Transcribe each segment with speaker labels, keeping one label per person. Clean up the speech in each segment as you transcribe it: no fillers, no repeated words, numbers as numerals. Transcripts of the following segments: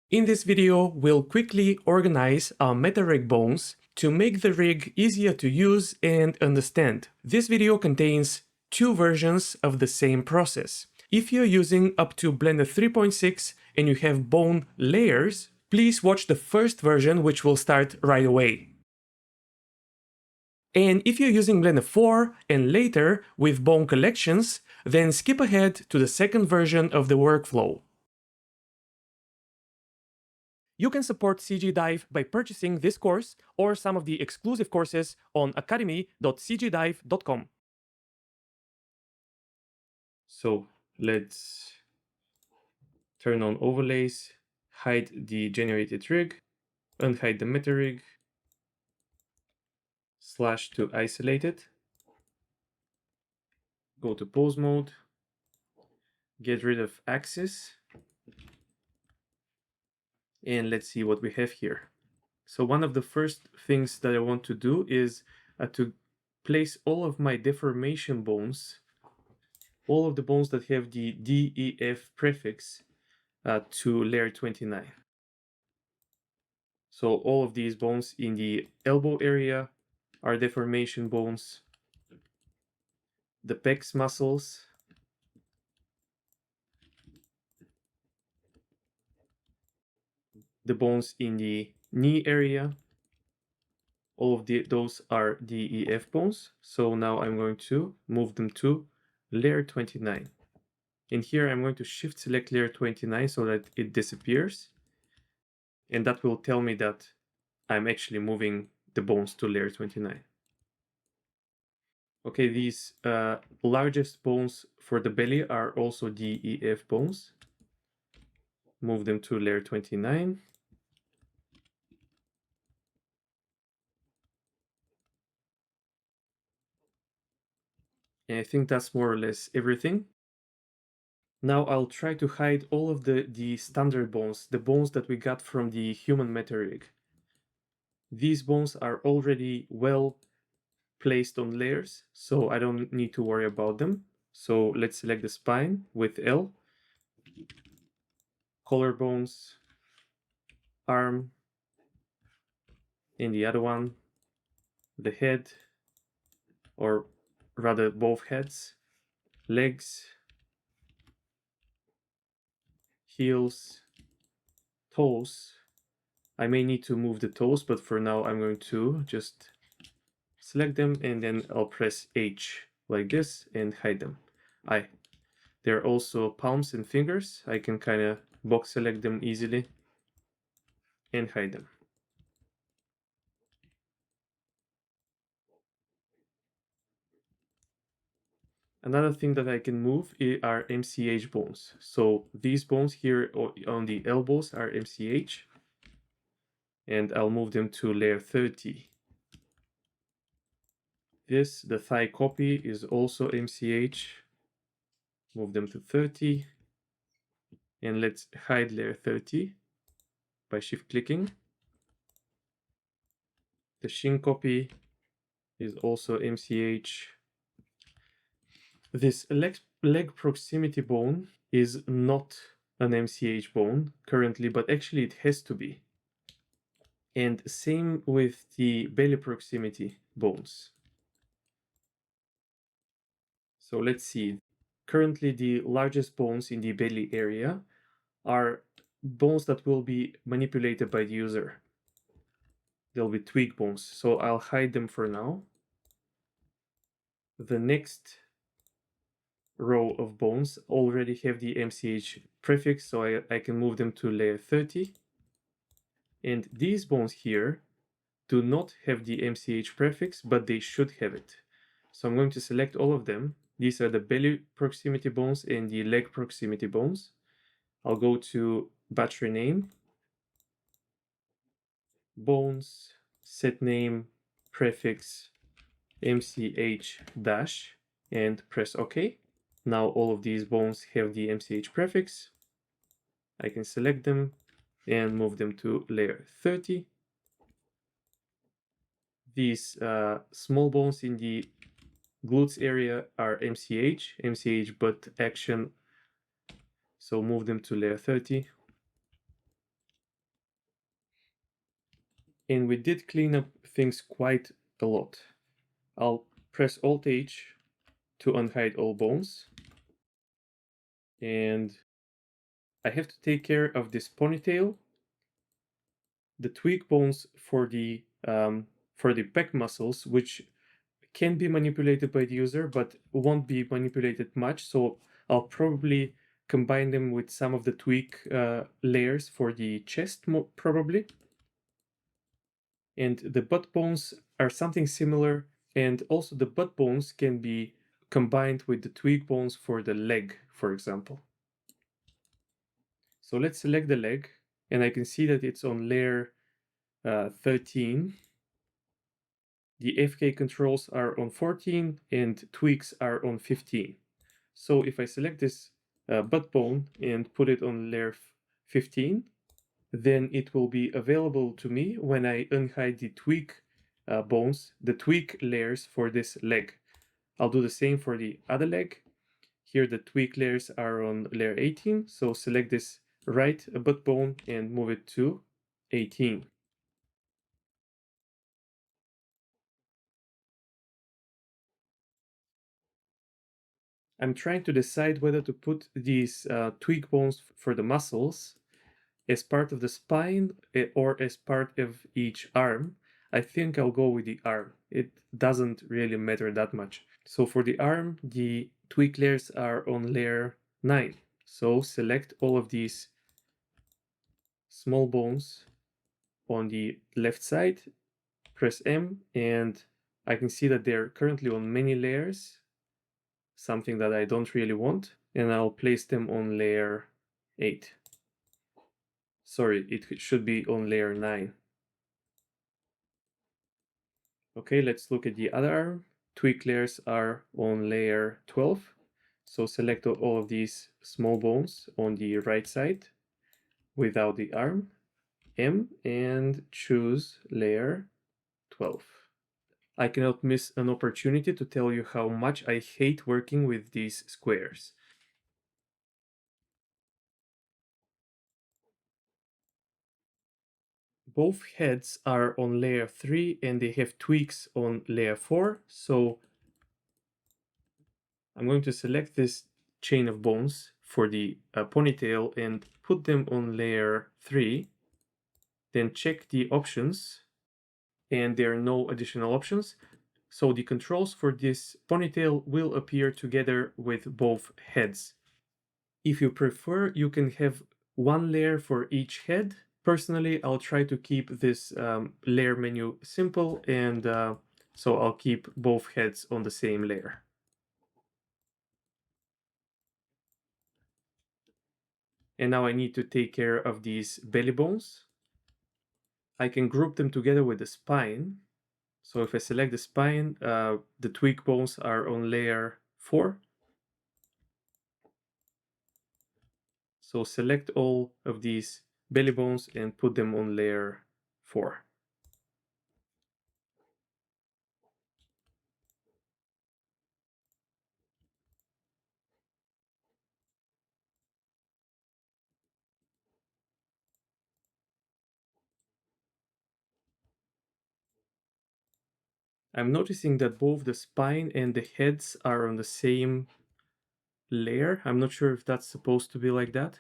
Speaker 1: In this video, we'll quickly organize our metarig bones to make the rig easier to use and understand. This video contains two versions of the same process. If you're using up to Blender 3.6 and you have bone layers, please watch the first version, which will start right away. And if you're using Blender 4 and later with bone collections, then skip ahead to the second version of the workflow. You can support CGDive by purchasing this course or some of the exclusive courses on academy.cgdive.com. So let's turn on overlays, hide the generated rig, unhide the metarig, slash to isolate it, go to pose mode, get rid of axis, and let's see what we have here. So one of the first things that I want to do is to place all of my deformation bones, all of the bones that have the DEF prefix to layer 29. So all of these bones in the elbow area are deformation bones. The pecs muscles, the bones in the knee area, all of those are DEF bones. So now I'm going to move them to layer 29. And here I'm going to shift select layer 29 so that it disappears. And that will tell me that I'm actually moving the bones to layer 29. Okay, these largest bones for the belly are also DEF bones. Move them to layer 29. And I think that's more or less everything. Now I'll try to hide all of the standard bones, the bones that we got from the human metarig. These bones are already well placed on layers, so I don't need to worry about them. So let's select the spine with L, collarbones, arm, and the other one, the head, or rather both heads, legs, heels, toes. I may need to move the toes, but for now I'm going to just select them and then I'll press H like this and hide them. There are also palms and fingers. I can kind of box select them easily and hide them. Another thing that I can move are MCH bones. So these bones here on the elbows are MCH, and I'll move them to layer 30. The thigh copy is also MCH. Move them to 30. And let's hide layer 30 by shift clicking. The shin copy is also MCH. This leg proximity bone is not an MCH bone currently, but actually it has to be. And same with the belly proximity bones. So let's see. Currently the largest bones in the belly area are bones that will be manipulated by the user. They'll be tweak bones, so I'll hide them for now. The next row of bones already have the MCH prefix, so I can move them to layer 30. And these bones here do not have the MCH prefix, but they should have it. So I'm going to select all of them. These are the belly proximity bones and the leg proximity bones. I'll go to batch rename, bones, set name, prefix, MCH dash, and press OK. Now all of these bones have the MCH prefix. I can select them and move them to layer 30. These small bones in the glutes area are MCH but action, so move them to layer 30. And we did clean up things quite a lot. I'll press Alt-H to unhide all bones. And I have to take care of this ponytail, the tweak bones for the pec muscles, which can be manipulated by the user, but won't be manipulated much. So I'll probably combine them with some of the tweak layers for the chest, probably. And the butt bones are something similar. And also the butt bones can be combined with the tweak bones for the leg, for example. So let's select the leg, and I can see that it's on layer 13. The FK controls are on 14 and tweaks are on 15. So if I select this butt bone and put it on layer 15, then it will be available to me when I unhide the tweak bones, the tweak layers for this leg. I'll do the same for the other leg. Here the tweak layers are on layer 18, so select this right butt bone and move it to 18. I'm trying to decide whether to put these tweak bones for the muscles as part of the spine or as part of each arm. I think I'll go with the arm. It doesn't really matter that much. So for the arm, the tweak layers are on layer 9. So select all of these small bones on the left side, press M, and I can see that they're currently on many layers, something that I don't really want, and I'll place them on layer 8. Sorry, it should be on layer 9. Okay, let's look at the other arm. Tweak layers are on layer 12. So select all of these small bones on the right side without the arm, M, and choose layer 12. I cannot miss an opportunity to tell you how much I hate working with these squares. Both heads are on layer 3 and they have tweaks on layer 4. So I'm going to select this chain of bones for the ponytail and put them on layer 3. Then check the options, and there are no additional options. So the controls for this ponytail will appear together with both heads. If you prefer, you can have one layer for each head. Personally, I'll try to keep this layer menu simple, and so I'll keep both heads on the same layer. And now I need to take care of these belly bones. I can group them together with the spine. So if I select the spine, the tweak bones are on layer 4. So select all of these belly bones and put them on layer 4. I'm noticing that both the spine and the heads are on the same layer. I'm not sure if that's supposed to be like that.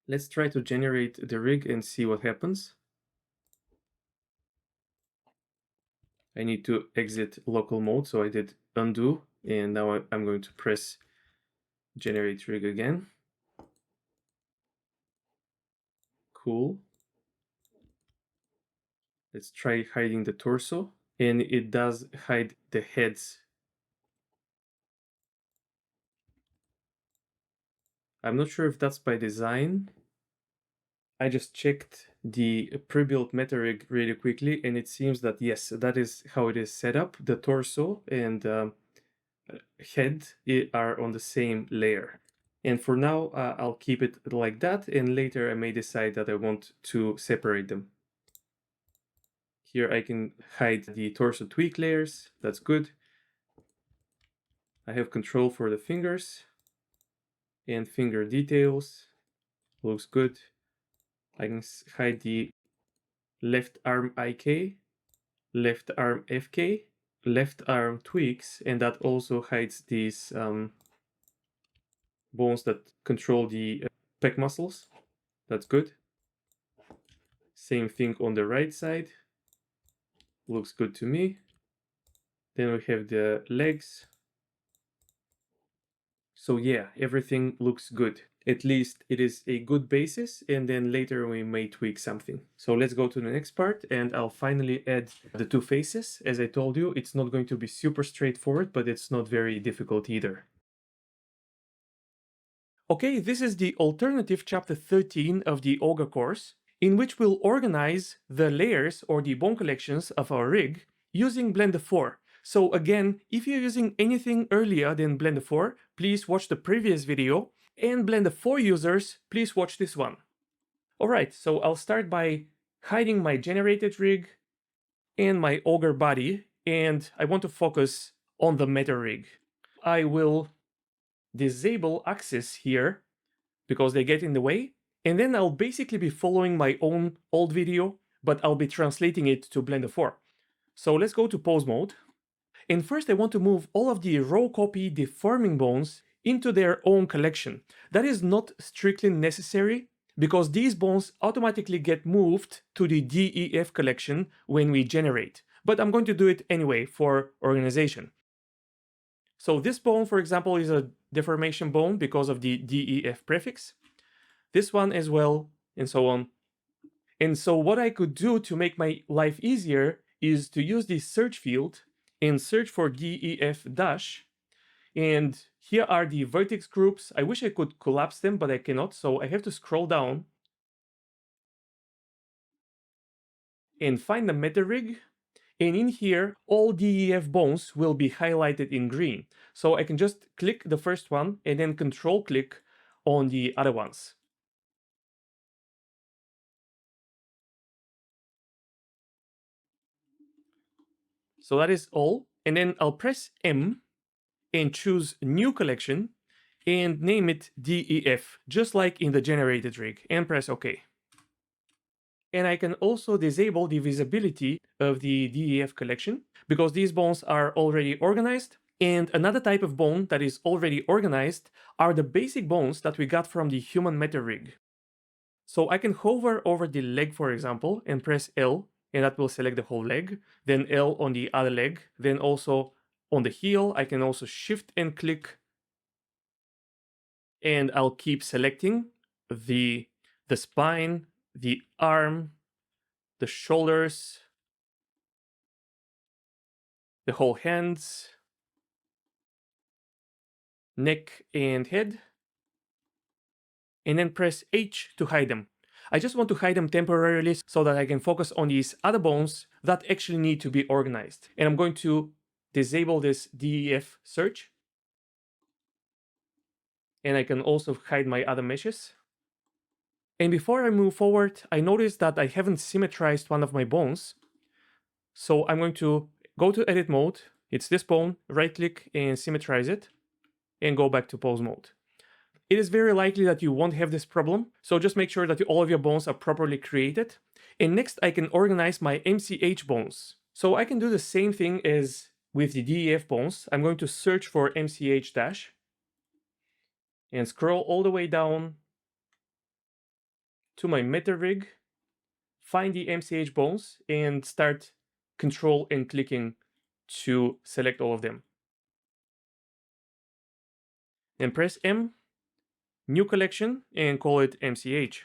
Speaker 1: Let's try to generate the rig and see what happens. I need to exit local mode, so I did undo, and now I'm going to press generate rig again. Cool. Let's try hiding the torso, and it does hide the heads. I'm not sure if that's by design. I just checked the pre-built metarig really quickly, and it seems that yes, that is how it is set up. The torso and head are on the same layer. And for now, I'll keep it like that, and later I may decide that I want to separate them. Here I can hide the torso tweak layers. That's good. I have control for the fingers and finger details. Looks good. I can hide the left arm IK, left arm FK, left arm tweaks, and that also hides these bones that control the pec muscles. That's good. Same thing on the right side. Looks good to me. Then we have the legs. So yeah, everything looks good. At least it is a good basis, and then later we may tweak something. So let's go to the next part, and I'll finally add the two faces. As I told you, it's not going to be super straightforward, but it's not very difficult either. Okay, this is the alternative chapter 13 of the Ogre course, in which we'll organize the layers or the bone collections of our rig using Blender 4. So again, if you're using anything earlier than Blender 4, please watch the previous video, and Blender 4 users, please watch this one. Alright, so I'll start by hiding my generated rig and my Ogre body, and I want to focus on the meta rig. I will disable axes here because they get in the way, and then I'll basically be following my own old video, but I'll be translating it to Blender 4. So let's go to pose mode. And first I want to move all of the raw copy deforming bones into their own collection. That is not strictly necessary because these bones automatically get moved to the DEF collection when we generate. But I'm going to do it anyway for organization. So this bone, for example, is a deformation bone because of the DEF prefix. This one as well, and so on. And so what I could do to make my life easier is to use this search field and search for DEF dash. And here are the vertex groups. I wish I could collapse them, but I cannot. So I have to scroll down and find the meta rig. And in here, all DEF bones will be highlighted in green. So I can just click the first one and then control click on the other ones. So that is all. And then I'll press M and choose new collection and name it DEF, just like in the generated rig, and press OK. And I can also disable the visibility of the DEF collection because these bones are already organized. And another type of bone that is already organized are the basic bones that we got from the human meta rig. So I can hover over the leg, for example, and press L, and that will select the whole leg. Then L on the other leg. Then also on the heel, I can also shift and click. And I'll keep selecting the spine, the arm, the shoulders, the whole hands, neck and head, and then press H to hide them. I just want to hide them temporarily so that I can focus on these other bones that actually need to be organized. And I'm going to disable this DEF search. And I can also hide my other meshes. And before I move forward, I noticed that I haven't symmetrized one of my bones. So I'm going to go to edit mode. It's this bone, right click and symmetrize it, and go back to pose mode. It is very likely that you won't have this problem, so just make sure that all of your bones are properly created. And next I can organize my MCH bones. So I can do the same thing as with the DEF bones. I'm going to search for MCH dash and scroll all the way down to my meta rig, find the MCH bones and start control and clicking to select all of them. And press M, new collection, and call it MCH.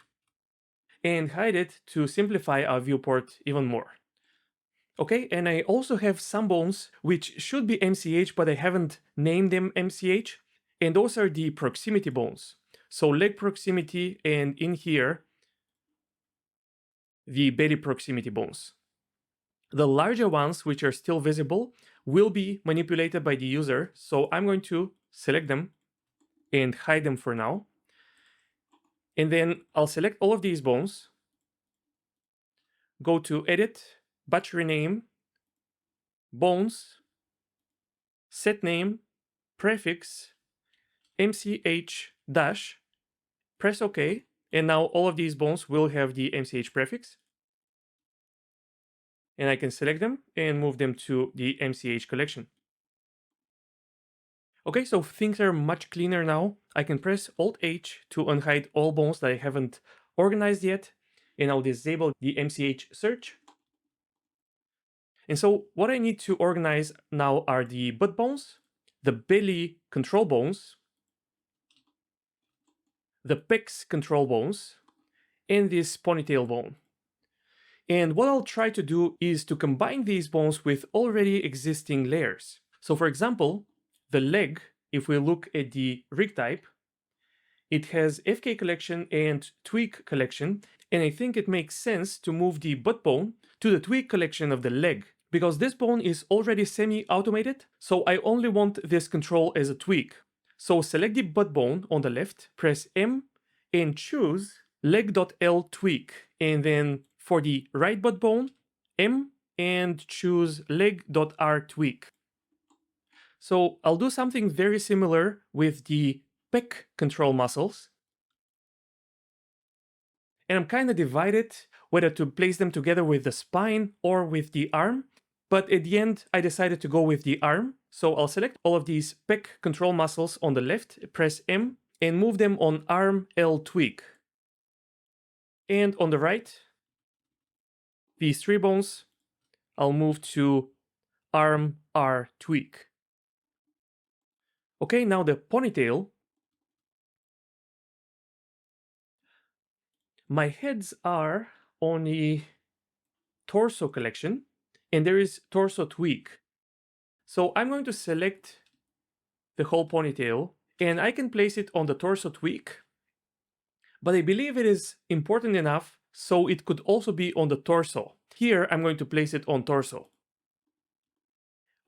Speaker 1: And hide it to simplify our viewport even more. Okay, and I also have some bones which should be MCH, but I haven't named them MCH. And those are the proximity bones. So leg proximity, and in here, the belly proximity bones. The larger ones, which are still visible, will be manipulated by the user. So I'm going to select them and hide them for now. And then I'll select all of these bones, go to edit, battery name, bones, set name, prefix, mch dash, press OK, and now all of these bones will have the mch prefix. And I can select them and move them to the mch collection. Okay, so things are much cleaner now. I can press Alt-H to unhide all bones that I haven't organized yet, and I'll disable the mch search. And so what I need to organize now are the butt bones, the belly control bones, the pecs control bones, and this ponytail bone. And what I'll try to do is to combine these bones with already existing layers. So for example, the leg, if we look at the rig type, it has FK collection and tweak collection, and I think it makes sense to move the butt bone to the tweak collection of the leg, because this bone is already semi-automated, so I only want this control as a tweak. So select the butt bone on the left, press M, and choose leg.L tweak, and then for the right butt bone, M, and choose leg.R tweak. So I'll do something very similar with the pec control muscles. And I'm kind of divided whether to place them together with the spine or with the arm. But at the end, I decided to go with the arm. So I'll select all of these pec control muscles on the left, press M, and move them on arm L tweak. And on the right, these three bones, I'll move to arm R tweak. Okay, now the ponytail. My heads are on the torso collection, and there is torso tweak. So I'm going to select the whole ponytail, and I can place it on the torso tweak, but I believe it is important enough so it could also be on the torso. Here I'm going to place it on torso.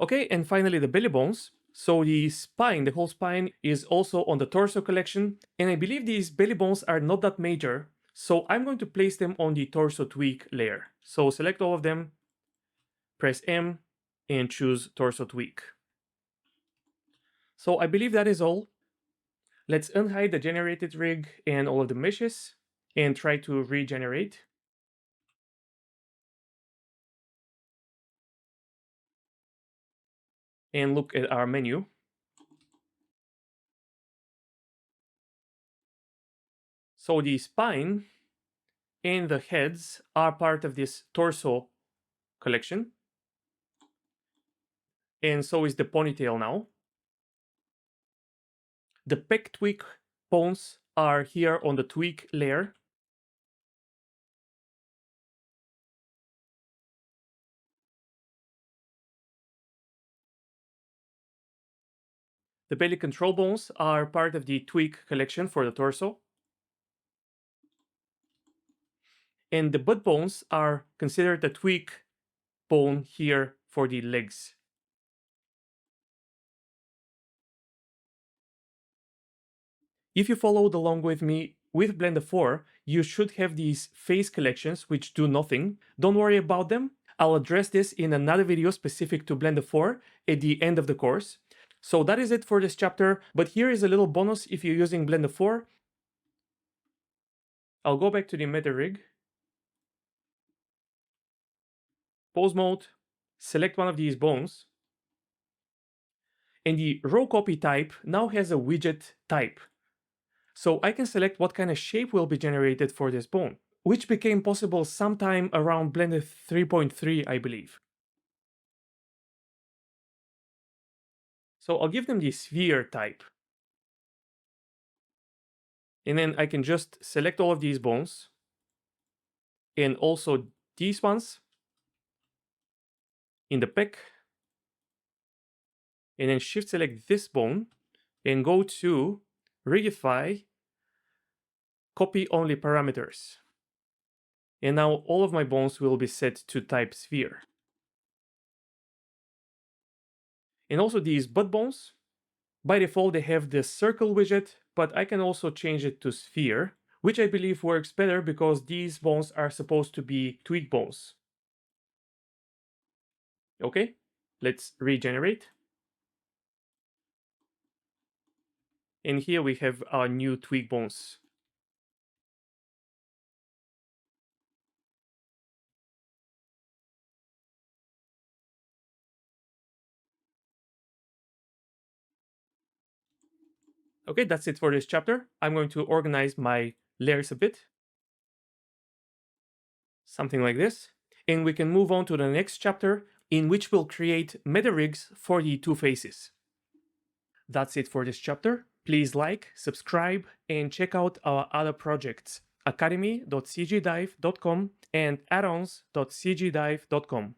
Speaker 1: Okay, and finally the belly bones. So the spine, the whole spine, is also on the torso collection, and I believe these belly bones are not that major, so I'm going to place them on the torso tweak layer. So select all of them, press M, and choose torso tweak. So I believe that is all. Let's unhide the generated rig and all of the meshes and try to regenerate. And look at our menu. So the spine and the heads are part of this torso collection. And so is the ponytail now. The pec tweak bones are here on the tweak layer. The belly control bones are part of the tweak collection for the torso. And the butt bones are considered the tweak bone here for the legs. If you followed along with me with Blender 4, you should have these face collections which do nothing. Don't worry about them. I'll address this in another video specific to Blender 4 at the end of the course. So that is it for this chapter, but here is a little bonus if you're using Blender 4. I'll go back to the metarig, pose mode, select one of these bones, and the row copy type now has a widget type. So I can select what kind of shape will be generated for this bone, which became possible sometime around Blender 3.3, I believe. So I'll give them the sphere type. And then I can just select all of these bones and also these ones in the pec, and then shift select this bone and go to Rigify, copy only parameters. And now all of my bones will be set to type sphere. And also these butt bones, by default they have the circle widget, but I can also change it to sphere, which I believe works better because these bones are supposed to be tweak bones. Okay, let's regenerate. And here we have our new twig bones. Okay, that's it for this chapter. I'm going to organize my layers a bit. Something like this. And we can move on to the next chapter, in which we'll create metarigs for the two faces. That's it for this chapter. Please like, subscribe, and check out our other projects, academy.cgdive.com and addons.cgdive.com.